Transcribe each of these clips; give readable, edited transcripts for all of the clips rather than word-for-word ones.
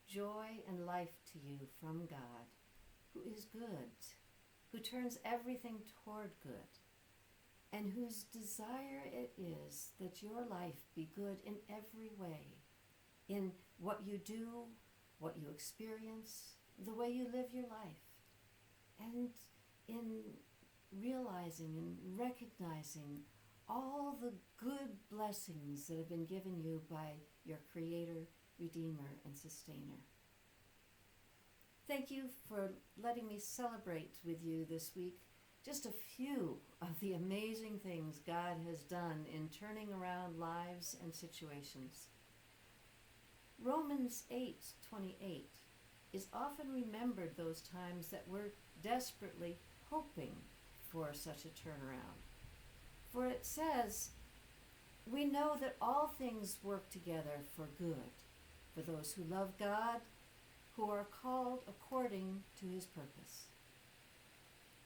joy and life to you from God, who is good, who turns everything toward good, and whose desire it is that your life be good in every way, in what you do, what you experience, the way you live your life, and in realizing and recognizing all the good blessings that have been given you by your Creator, Redeemer, and Sustainer. Thank you for letting me celebrate with you this week just a few of the amazing things God has done in turning around lives and situations. Romans 8:28 is often remembered those times that we're desperately hoping for such a turnaround. For it says, we know that all things work together for good, for those who love God, who are called according to his purpose.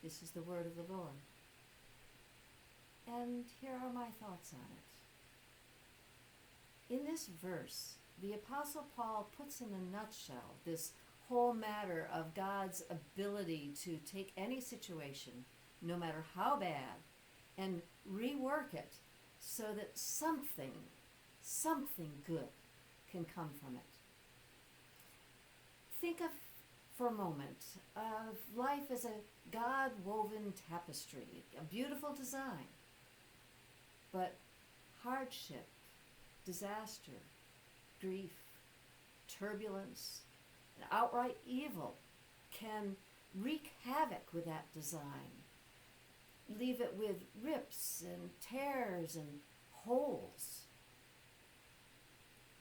This is the word of the Lord. And here are my thoughts on it. In this verse, the Apostle Paul puts in a nutshell this whole matter of God's ability to take any situation, no matter how bad, and rework it so that something good can come from it. Think of, for a moment, of life as a God-woven tapestry, a beautiful design. But hardship, disaster, grief, turbulence, and outright evil can wreak havoc with that design. Leave it with rips and tears and holes.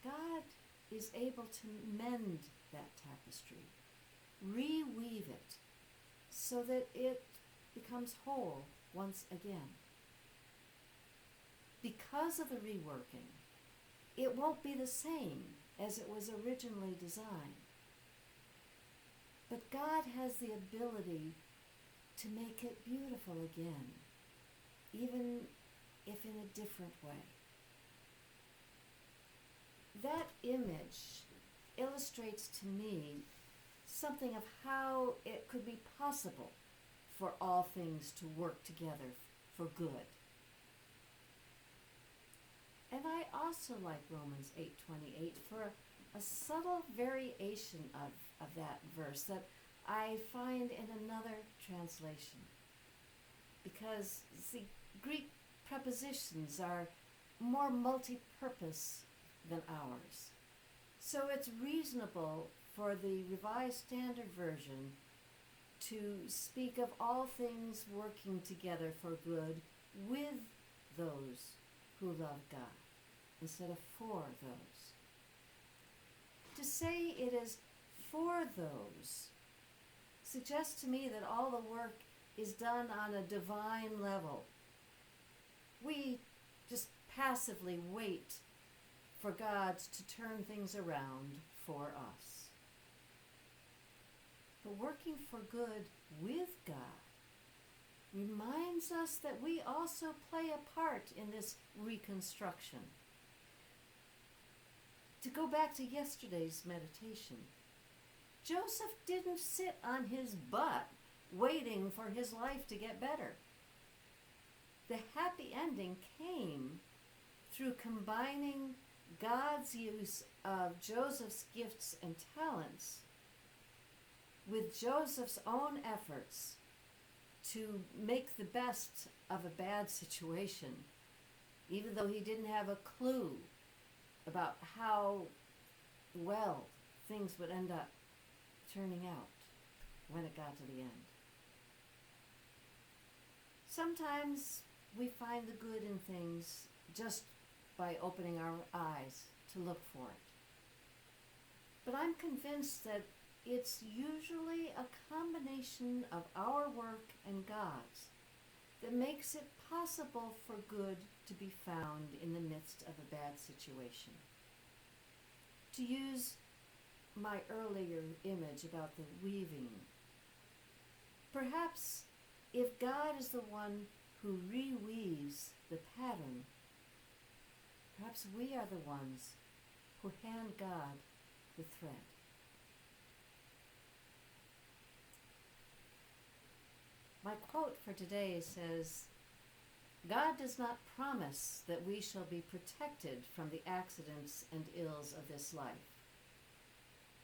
God is able to mend that tapestry, reweave it, so that it becomes whole once again. Because of the reworking, it won't be the same as it was originally designed. But God has the ability to make it beautiful again, even if in a different way. That image illustrates to me something of how it could be possible for all things to work together for good. And I also like Romans 8:28 for a subtle variation of that verse that I find in another translation. Because the Greek prepositions are more multi-purpose than ours. So it's reasonable for the Revised Standard Version to speak of all things working together for good with those who love God, instead of for those. To say it is for those suggests to me that all the work is done on a divine level. We just passively wait for God to turn things around for us. But working for good with God reminds us that we also play a part in this reconstruction. To go back to yesterday's meditation, Joseph didn't sit on his butt waiting for his life to get better. The happy ending came through combining God's use of Joseph's gifts and talents with Joseph's own efforts to make the best of a bad situation, even though he didn't have a clue about how well things would end up turning out when it got to the end. Sometimes we find the good in things just by opening our eyes to look for it. But I'm convinced that it's usually a combination of our work and God's that makes it possible for good to be found in the midst of a bad situation. To use my earlier image about the weaving, perhaps if God is the one who reweaves the pattern, perhaps we are the ones who hand God the thread. My quote for today says, God does not promise that we shall be protected from the accidents and ills of this life,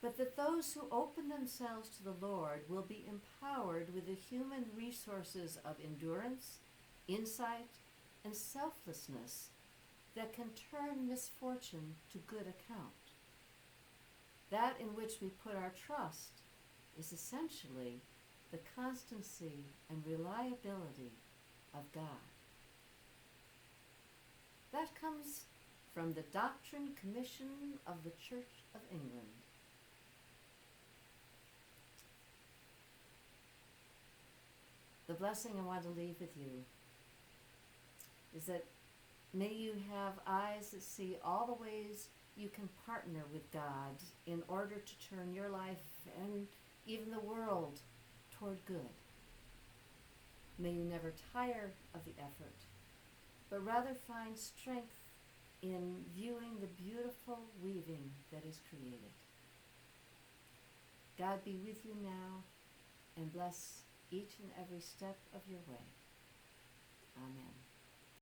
but that those who open themselves to the Lord will be empowered with the human resources of endurance, insight, and selflessness that can turn misfortune to good account. That in which we put our trust is essentially the constancy and reliability of God. That comes from the Doctrine Commission of the Church of England. The blessing I want to leave with you is that may you have eyes that see all the ways you can partner with God in order to turn your life and even the world toward good. May you never tire of the effort, but rather find strength in viewing the beautiful weaving that is created. God be with you now and bless each and every step of your way. Amen.